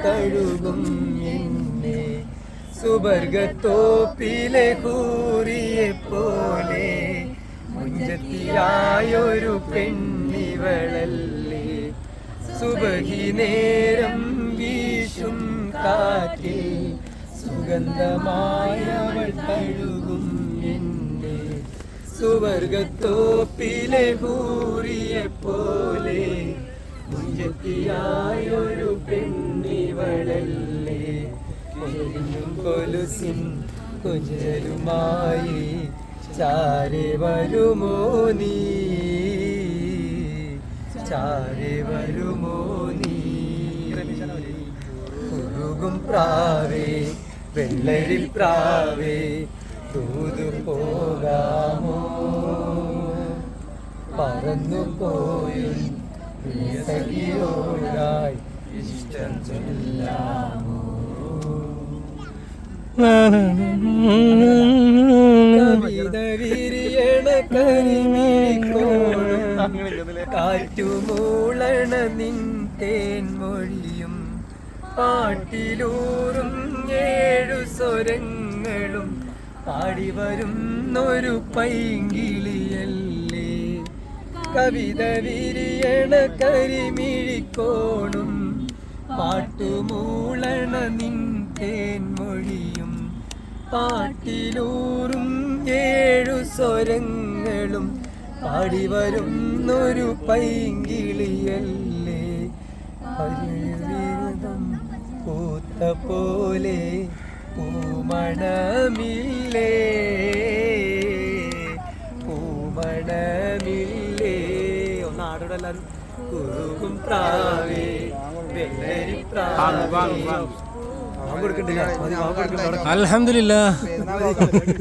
തഴുകും എന്നെ സുബർഗത്തോപ്പിലെ ഹൂറിയെ പോലെ മുഞ്ചത്തിയായൊരു പെണ്ണിവളല്ലേ സുബഹി നേരം വീശും കാറ്റിൽ സുഗന്ധമായവൾ തഴുകും എന്നെ സുവർഗത്തോപ്പിലെ ഹൂറിയെ പോലെ മുഞ്ചത്തിയായൊരു പെണ്ണിവളല്ലേ കൊലുസിൻ കൊഞ്ചലുമായി ചാരെ വരുമോ നീ ചാരെ വരുമോ നീ കുറുകും പ്രാവേ വെള്ളരി പ്രാവേ തൂതു പോകാമോ പറന്നു പോയും സഖിയോടായി ഇഷ്ടം ചൊല്ലാമോ കവിത വിരിയണ കരിമീക്കോളും കാറ്റുമൂളണ നിൻ തേൻമൊഴിയും പാട്ടിലൂറും 7 സ്വരങ്ങളും പാടിവരുന്നൊരു പൈങ്കിളിയല്ലേ കവിത വിരിയണ കരിമിഴിക്കോണും പാട്ടുമൂളണ നിൻ തേൻമൊഴിയും പാട്ടിലൂറും 7 സ്വരങ്ങളും പാടിവരുന്നൊരു പൈങ്കിളിയല്ലേ പരിവിധം പൂത്ത പോലെ പൂമണമില്ലേ പൂമണമില്ലേ ഒന്നാടോടെല്ലാരും കുറുകും പ്രാവേ വെള്ളരി പ്രാവേ. അൽഹംദുലില്ലാ.